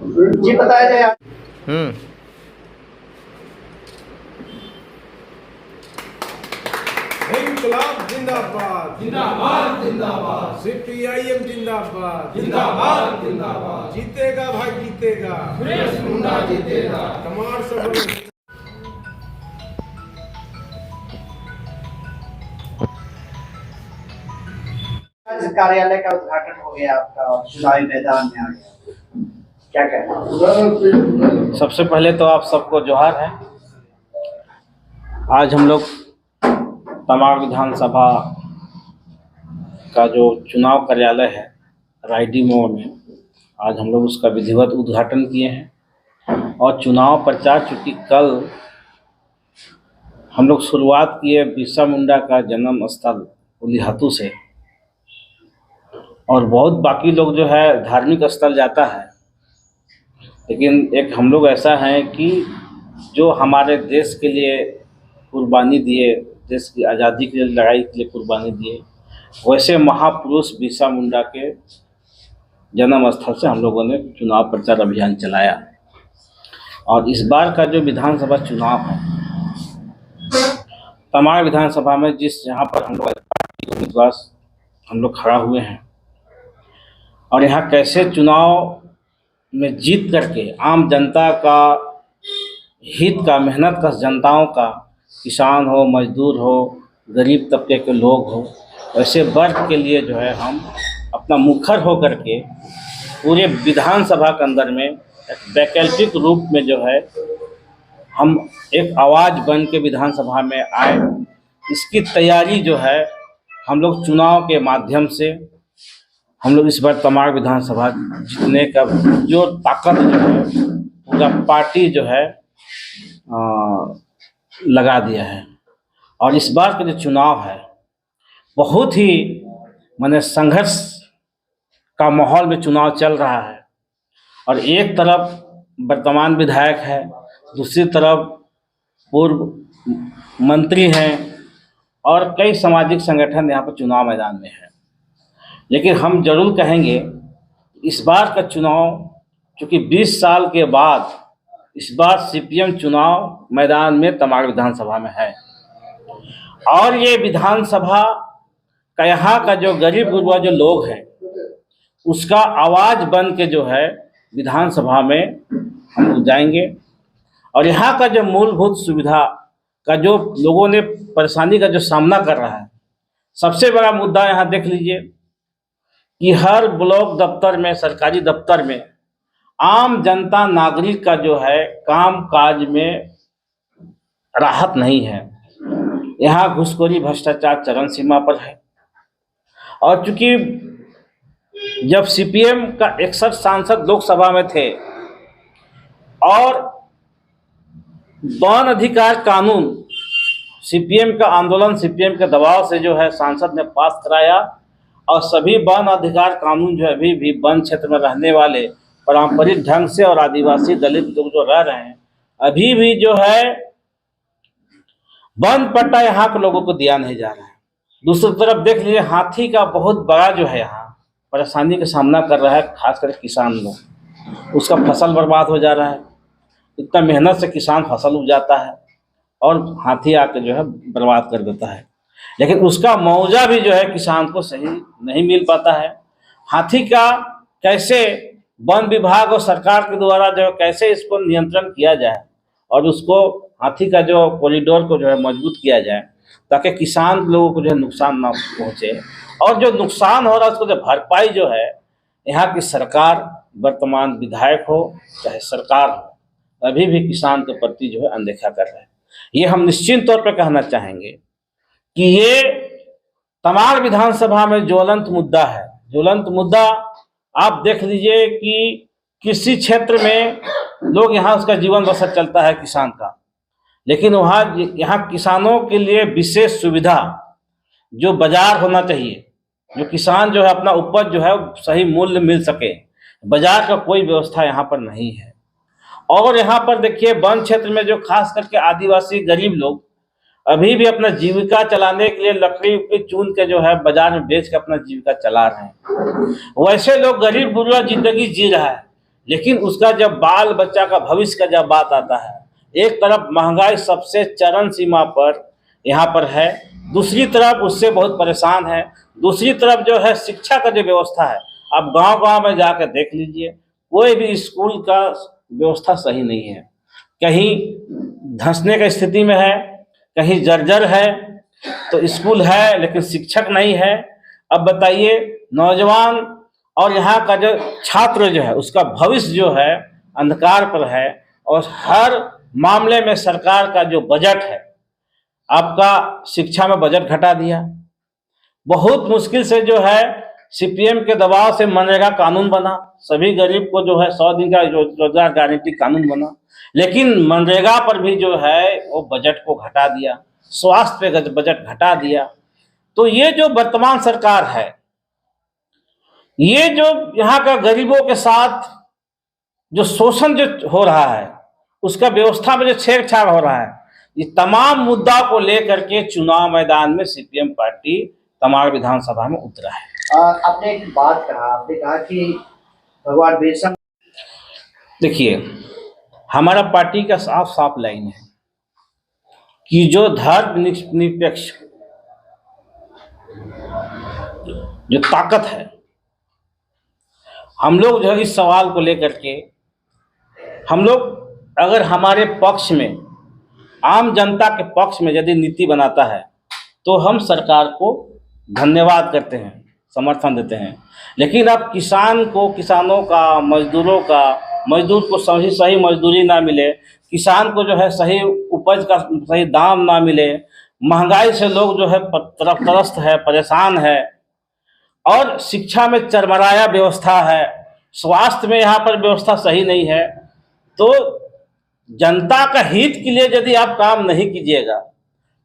जी बताया जाए। हम्म। इंकलाब जिंदाबाद जिंदाबाद जिंदाबाद सीपीआईएम जिंदाबाद जिंदाबाद जिंदाबाद। जीतेगा भाई जीतेगा, सुरेश मुंडा जीतेगा। तमाम सब आज कार्यालय का उद्घाटन हो गया आपका और चुनावी मैदान में आ गया, क्या कहना है? सबसे पहले तो आप सबको जोहार है। आज हम लोग तमाड़ विधानसभा का जो चुनाव कार्यालय है रायडी मोड़ में, आज हम लोग उसका विधिवत उद्घाटन किए हैं। और चुनाव प्रचार चूँकि कल हम लोग शुरुआत किए बिरसा मुंडा का जन्म स्थल उलीहातू से, और बहुत बाकी लोग जो है धार्मिक स्थल जाता है, लेकिन एक हम लोग ऐसा हैं कि जो हमारे देश के लिए कुर्बानी दिए, देश की आज़ादी के लिए लड़ाई के लिए कुर्बानी दिए, वैसे महापुरुष बिरसा मुंडा के जन्म स्थल से हम लोगों ने चुनाव प्रचार अभियान चलाया। और इस बार का जो विधानसभा चुनाव है तमाड़ विधानसभा में, जिस जहाँ पर हम लोग पार्टी के उम्मीदवार हम लोग खड़ा हुए हैं, और यहाँ कैसे चुनाव में जीत करके आम जनता का हित का, मेहनत का, जनताओं का, किसान हो, मजदूर हो, गरीब तबके के लोग हो, वैसे वर्ग के लिए जो है हम अपना मुखर हो करके पूरे विधानसभा के अंदर में एक वैकल्पिक रूप में जो है हम एक आवाज़ बन के विधानसभा में आए। इसकी तैयारी जो है हम लोग चुनाव के माध्यम से हम लोग इस बार तमाड़ विधानसभा जीतने का जो ताकत जो है पूरा पार्टी जो है लगा दिया है। और इस बार का जो चुनाव है बहुत ही माने संघर्ष का माहौल में चुनाव चल रहा है। और एक तरफ वर्तमान विधायक है, दूसरी तरफ पूर्व मंत्री हैं, और कई सामाजिक संगठन यहाँ पर चुनाव मैदान में है। लेकिन हम जरूर कहेंगे इस बार का चुनाव चूँकि 20 साल के बाद इस बार सीपीएम चुनाव मैदान में तमाड़ विधानसभा में है, और ये विधानसभा का यहाँ का जो गरीब गुरबा जो लोग हैं उसका आवाज़ बन के जो है विधानसभा में हम लोग जाएंगे। और यहाँ का जो मूलभूत सुविधा का जो लोगों ने परेशानी का जो सामना कर रहा है, सबसे बड़ा मुद्दा यहाँ देख लीजिए कि हर ब्लॉक दफ्तर में, सरकारी दफ्तर में आम जनता नागरिक का जो है काम काज में राहत नहीं है। यहाँ घूसखोरी भ्रष्टाचार चरम सीमा पर है। और चूँकि जब सीपीएम का 61 सांसद लोकसभा में थे और वन अधिकार कानून सीपीएम का आंदोलन, सीपीएम के दबाव से जो है सांसद ने पास कराया, और सभी वन अधिकार कानून जो अभी भी वन क्षेत्र में रहने वाले पारंपरिक ढंग से और आदिवासी दलित लोग जो रह रहे हैं, अभी भी जो है वन पट्टा यहाँ के लोगों को दिया नहीं जा रहा है। दूसरी तरफ देख लीजिए हाथी का बहुत बड़ा जो है यहाँ परेशानी का सामना कर रहा है, खासकर किसान लोग। उसका फसल बर्बाद हो जा रहा है, इतना मेहनत से किसान फसल उपजाता है और हाथी आके जो है बर्बाद कर देता है। लेकिन उसका मुआवजा भी जो है किसान को सही नहीं मिल पाता है। हाथी का कैसे वन विभाग और सरकार के द्वारा जो कैसे इसको नियंत्रण किया जाए और उसको हाथी का जो कॉरिडोर को जो है मजबूत किया जाए, ताकि किसान लोगों को जो है नुकसान ना पहुँचे, और जो नुकसान हो रहा है उसको जो भरपाई जो है यहाँ की सरकार, वर्तमान विधायक हो चाहे सरकार हो, अभी भी किसान के प्रति जो है अनदेखा कर रहे हैं। ये हम निश्चित तौर पर कहना चाहेंगे कि ये तमाड़ विधानसभा में ज्वलंत मुद्दा है। ज्वलंत मुद्दा आप देख लीजिए कि कृषि क्षेत्र में लोग यहाँ उसका जीवन बसर चलता है किसान का, लेकिन वहाँ यहाँ किसानों के लिए विशेष सुविधा जो बाजार होना चाहिए, जो किसान जो है अपना उपज जो है सही मूल्य मिल सके, बाजार का कोई व्यवस्था यहाँ पर नहीं है। और यहाँ पर देखिए वन क्षेत्र में जो खास करके आदिवासी गरीब लोग अभी भी अपना जीविका चलाने के लिए लकड़ी की चून के जो है बाजार में बेच के अपना जीविका चला रहे हैं। वैसे लोग गरीब बुरा जिंदगी जी रहा है, लेकिन उसका जब बाल बच्चा का भविष्य का जब बात आता है, एक तरफ महंगाई सबसे चरम सीमा पर यहाँ पर है, दूसरी तरफ उससे बहुत परेशान है, दूसरी तरफ जो है शिक्षा का जो व्यवस्था है, आप गांव-गांव में जाकर देख लीजिए, कोई भी स्कूल का व्यवस्था सही नहीं है, कहीं धंसने की स्थिति में है, कहीं जर्जर है, तो स्कूल है लेकिन शिक्षक नहीं है। अब बताइए नौजवान और यहाँ का जो छात्र जो है उसका भविष्य जो है अंधकार पर है, और हर मामले में सरकार का जो बजट है, आपका शिक्षा में बजट घटा दिया। बहुत मुश्किल से जो है सीपीएम के दबाव से मनरेगा कानून बना, सभी गरीब को जो है 100 दिन का रोजगार गारंटी कानून बना, लेकिन मनरेगा पर भी जो है वो बजट को घटा दिया, स्वास्थ्य पे बजट घटा दिया। तो ये जो वर्तमान सरकार है, ये जो यहाँ का गरीबों के साथ जो शोषण जो हो रहा है, उसका व्यवस्था में जो छेड़छाड़ हो रहा है, ये तमाम मुद्दा को लेकर के चुनाव मैदान में सीपीएम पार्टी तमाड़ विधानसभा में उतरा है। आपने एक बात कहा, आपने कहा कि भगवान बिरसा। देखिए, हमारा पार्टी का साफ साफ लाइन है कि जो धर्मनिरपेक्ष जो ताकत है, हम लोग जो है इस सवाल को लेकर के हम लोग अगर हमारे पक्ष में, आम जनता के पक्ष में यदि नीति बनाता है तो हम सरकार को धन्यवाद करते हैं, समर्थन देते हैं। लेकिन अब किसानों का, मजदूर को सही मजदूरी ना मिले, किसान को जो है सही उपज का सही दाम ना मिले, महंगाई से लोग जो है त्रस्त है, परेशान है, और शिक्षा में चरमराया व्यवस्था है, स्वास्थ्य में यहाँ पर व्यवस्था सही नहीं है, तो जनता का हित के लिए यदि आप काम नहीं कीजिएगा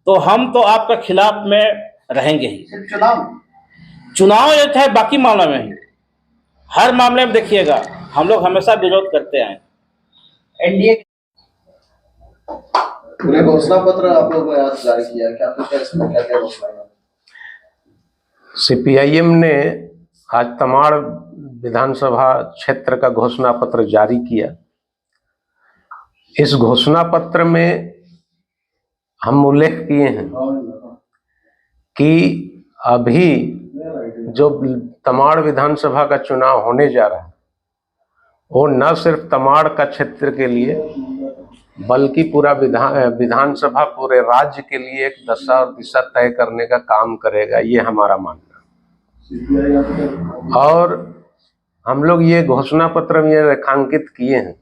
तो हम तो आपका खिलाफ में रहेंगे ही। सिर्फ चुनाव ये है, बाकी मामले में ही, हर मामले में देखिएगा हम लोग हमेशा विरोध करते आए। एनडीए पूरे घोषणा पत्र आप लोगों ने आज जारी किया, क्या आपको इसमें क्या क्या घोषणा है? सीपीआईएम ने आज तमाड़ विधानसभा क्षेत्र का घोषणा पत्र जारी किया। इस घोषणा पत्र में हम उल्लेख किए हैं कि अभी जो तमाड़ विधानसभा का चुनाव होने जा रहा है वो न सिर्फ तमाड़ का क्षेत्र के लिए बल्कि पूरा विधानसभा पूरे राज्य के लिए एक दशा और दिशा तय करने का काम करेगा, ये हमारा मानना है। और हम लोग ये घोषणा पत्र में ये रेखांकित किए हैं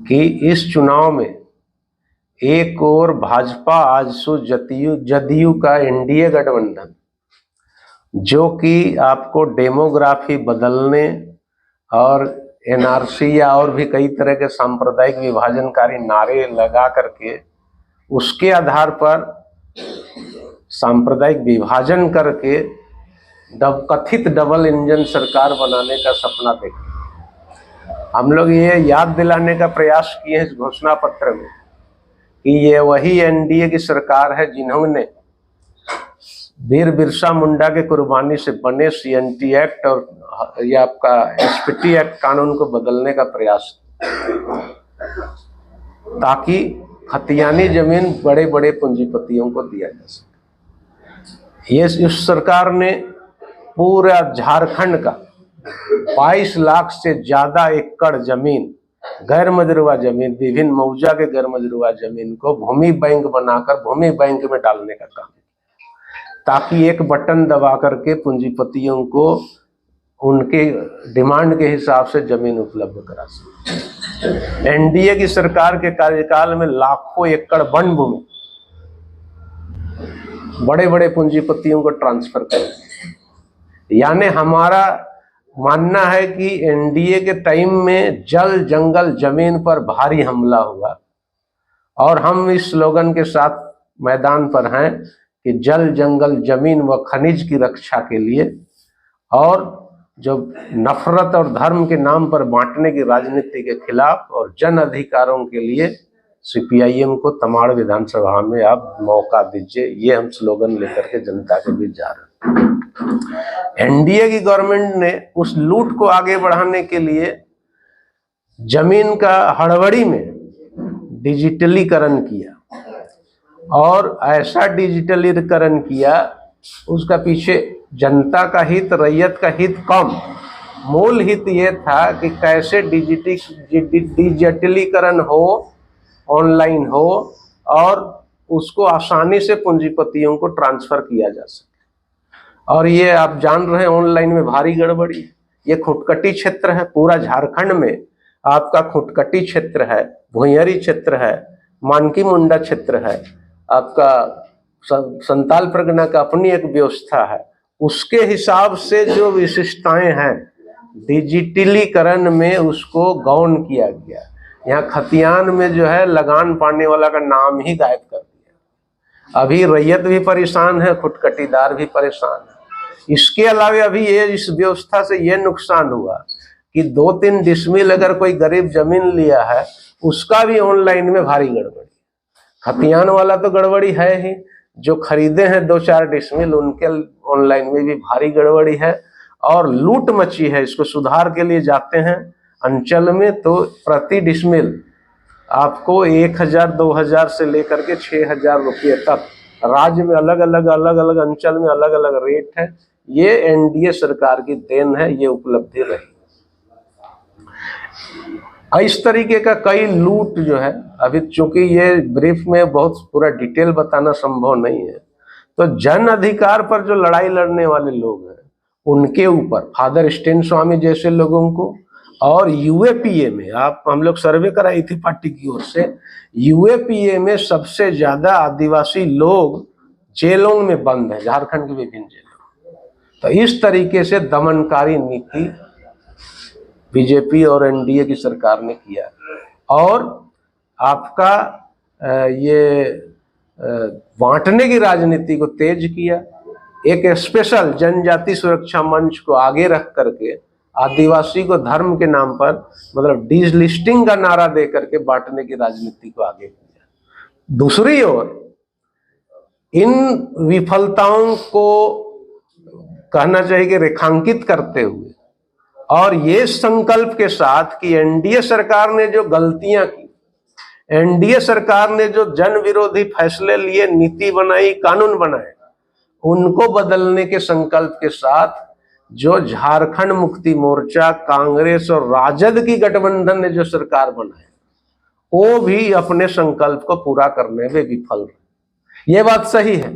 कि इस चुनाव में एक और भाजपा आजसू जदयू का एनडीए गठबंधन, जो कि आपको डेमोग्राफी बदलने और एनआरसी या और भी कई तरह के सांप्रदायिक विभाजनकारी नारे लगा करके उसके आधार पर सांप्रदायिक विभाजन करके कथित डबल इंजन सरकार बनाने का सपना देखा। हम लोग ये याद दिलाने का प्रयास किए हैं इस घोषणा पत्र में कि ये वही एनडीए की सरकार है जिन्होंने वीर बिरसा मुंडा के कुर्बानी से बने सीएनटी एक्ट और ये आपका एसपीटी एक्ट कानून को बदलने का प्रयास, ताकि खतियानी जमीन बड़े बड़े पूंजीपतियों को दिया जा सके। ये इस सरकार ने पूरा झारखंड का 22 लाख से ज्यादा एकड़ जमीन, गैर मजरूआ जमीन, विभिन्न मौजा के गैर मजरूआ जमीन को भूमि बैंक बनाकर भूमि बैंक में डालने का काम, ताकि एक बटन दबा करके पूंजीपतियों को उनके डिमांड के हिसाब से जमीन उपलब्ध करा सके। एनडीए की सरकार के कार्यकाल में लाखों एकड़ वन भूमि बड़े बड़े पूंजीपतियों को ट्रांसफर कर, यानी हमारा मानना है कि एनडीए के टाइम में जल जंगल जमीन पर भारी हमला हुआ, और हम इस स्लोगन के साथ मैदान पर हैं कि जल जंगल जमीन व खनिज की रक्षा के लिए, और जो नफरत और धर्म के नाम पर बांटने की राजनीति के खिलाफ और जन अधिकारों के लिए सीपीआईएम को तमाड़ विधानसभा में आप मौका दीजिए, ये हम स्लोगन लेकर के जनता के बीच जा रहे हैं। एनडीए की गवर्नमेंट ने उस लूट को आगे बढ़ाने के लिए जमीन का हड़बड़ी में डिजिटलीकरण किया और ऐसा डिजिटलीकरण किया, उसका पीछे जनता का हित, रैयत का हित कम, मूल हित ये था कि कैसे डिजिटलीकरण हो, ऑनलाइन हो और उसको आसानी से पूंजीपतियों को ट्रांसफर किया जा सके। और ये आप जान रहे हैं ऑनलाइन में भारी गड़बड़ी है। ये खुटकटी क्षेत्र है, पूरा झारखंड में आपका खुटकटी क्षेत्र है, भुइंयरी क्षेत्र है, मानकी मुंडा क्षेत्र है, आपका संताल परगना का अपनी एक व्यवस्था है। उसके हिसाब से जो विशिष्टताएं हैं डिजिटलीकरण में उसको गौण किया गया। यहाँ खतियान में जो है लगान पाने वाला का नाम ही गायब कर दिया। अभी रैयत भी परेशान है, खुटकटीदार भी परेशान है। इसके अलावा अभी ये इस व्यवस्था से ये नुकसान हुआ कि 2-3 डिसमिल अगर कोई गरीब जमीन लिया है उसका भी ऑनलाइन में भारी गड़बड़ी। खतियान वाला तो गड़बड़ी है ही, जो खरीदे हैं 2-4 डिसमिल उनके ऑनलाइन में भी भारी गड़बड़ी है और लूट मची है। इसको सुधार के लिए जाते हैं अंचल में तो प्रति डिसमिल आपको 1,000-2,000 से लेकर के 6,000 रुपये तक राज्य में अलग अलग अंचल में अलग अलग रेट है। ये एनडीए सरकार की देन है, ये उपलब्धि रही। इस तरीके का कई लूट जो है, अभी चूंकि ये ब्रीफ में बहुत पूरा डिटेल बताना संभव नहीं है, तो जन अधिकार पर जो लड़ाई लड़ने वाले लोग हैं उनके ऊपर फादर स्टेन स्वामी जैसे लोगों को, और यूएपीए में हम लोग सर्वे कराई थी पार्टी की ओर से, यूएपीए में सबसे ज्यादा आदिवासी लोग जेलों में बंद है, झारखंड के विभिन्न जेलों। तो इस तरीके से दमनकारी नीति बीजेपी और एनडीए की सरकार ने किया और आपका ये बांटने की राजनीति को तेज किया। एक स्पेशल जनजाति सुरक्षा मंच को आगे रख करके आदिवासी को धर्म के नाम पर मतलब डिलिस्टिंग का नारा दे करके बांटने की राजनीति को आगे किया। दूसरी ओर इन विफलताओं को कहना चाहिए कि रेखांकित करते हुए और ये संकल्प के साथ कि एनडीए सरकार ने जो गलतियां की, एनडीए सरकार ने जो जन विरोधी फैसले लिए, नीति बनाई, कानून बनाए, उनको बदलने के संकल्प के साथ जो झारखंड मुक्ति मोर्चा, कांग्रेस और राजद की गठबंधन ने जो सरकार बनाई वो भी अपने संकल्प को पूरा करने में विफल रहे। ये बात सही है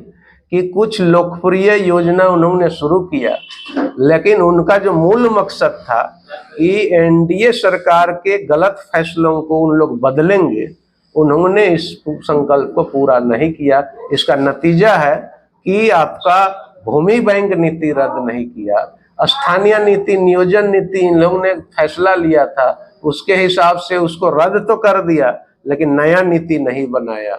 कि कुछ लोकप्रिय योजना उन्होंने शुरू किया, लेकिन उनका जो मूल मकसद था कि एनडीए सरकार के गलत फैसलों को उन लोग बदलेंगे, उन्होंने इस संकल्प को पूरा नहीं किया। इसका नतीजा है कि आपका भूमि बैंक नीति रद्द नहीं किया, स्थानीय नीति, नियोजन नीति इन लोगों ने फैसला लिया था उसके हिसाब से उसको रद्द तो कर दिया, लेकिन नया नीति नहीं बनाया।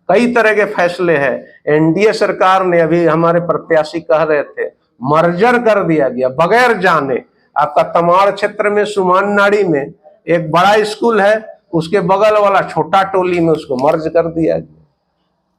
कई तरह के फैसले हैं। एनडीए सरकार ने, अभी हमारे प्रत्याशी कह रहे थे, मर्जर कर दिया गया बगैर जाने। आपका तमाड़ क्षेत्र में सुमाननाड़ी में एक बड़ा स्कूल है, उसके बगल वाला छोटा टोली में उसको मर्ज कर दिया गया।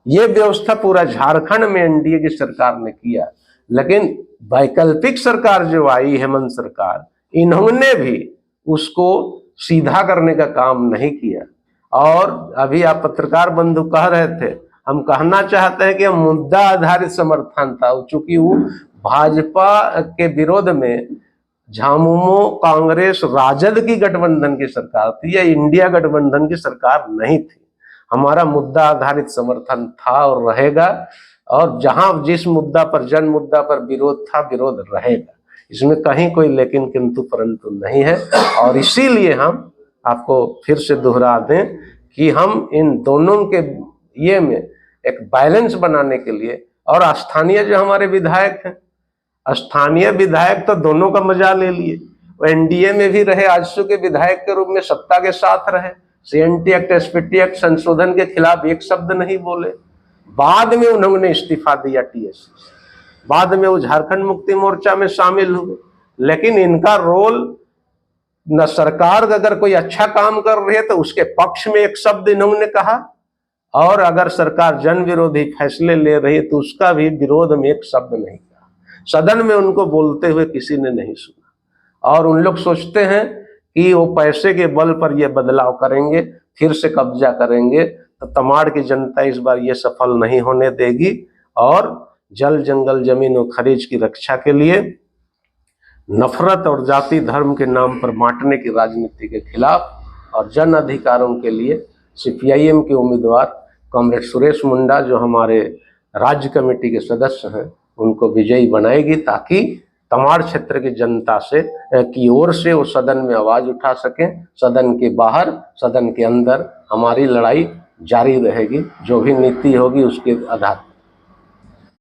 ये व्यवस्था पूरा झारखंड में एनडीए की सरकार ने किया, लेकिन वैकल्पिक सरकार जो आई, हेमंत सरकार, इन्होंने भी उसको सीधा करने का काम नहीं किया। और अभी आप पत्रकार बंधु कह रहे थे, हम कहना चाहते हैं कि मुद्दा आधारित समर्थन था, चूंकि वो भाजपा के विरोध में झामुमो, कांग्रेस, राजद की गठबंधन की सरकार थी, या इंडिया गठबंधन की सरकार नहीं थी। हमारा मुद्दा आधारित समर्थन था और रहेगा, और जहां जिस मुद्दा पर, जन मुद्दा पर विरोध था, विरोध रहेगा। इसमें कहीं कोई लेकिन किंतु परंतु नहीं है। और इसीलिए हम आपको फिर से दोहरा दें कि हम इन दोनों के ये में एक बैलेंस बनाने के लिए, और स्थानीय जो हमारे विधायक हैं, स्थानीय विधायक तो दोनों का मजा ले लिए। वो एनडीए में भी रहे, आजसू के विधायक के रूप में सत्ता के साथ रहे, सीएनटी एक्ट, एसपीटी एक्ट संशोधन के खिलाफ एक शब्द नहीं बोले। बाद में उन्होंने इस्तीफा दिया टीएससी से, बाद में वो झारखंड मुक्ति मोर्चा में शामिल हुए। लेकिन इनका रोल न, सरकार अगर कोई अच्छा काम कर रही है तो उसके पक्ष में एक शब्द इन्होंने कहा, और अगर सरकार जन विरोधी फैसले ले रही है तो उसका भी विरोध में एक शब्द नहीं कहा। सदन में उनको बोलते हुए किसी ने नहीं सुना। और उन लोग सोचते हैं कि वो पैसे के बल पर ये बदलाव करेंगे, फिर से कब्जा करेंगे, तो तमाड़ की जनता इस बार ये सफल नहीं होने देगी। और जल जंगल जमीन और खनिज की रक्षा के लिए नफरत और जाति धर्म के नाम पर बांटने की राजनीति के खिलाफ और जन अधिकारों के लिए सीपीआईएम के उम्मीदवार कॉमरेड सुरेश मुंडा, जो हमारे राज्य कमेटी के सदस्य हैं, उनको विजयी बनाएगी, ताकि तमाड़ क्षेत्र की जनता से की ओर से वो सदन में आवाज उठा सकें। सदन के बाहर, सदन के अंदर हमारी लड़ाई जारी रहेगी। जो भी नीति होगी उसके आधार पर।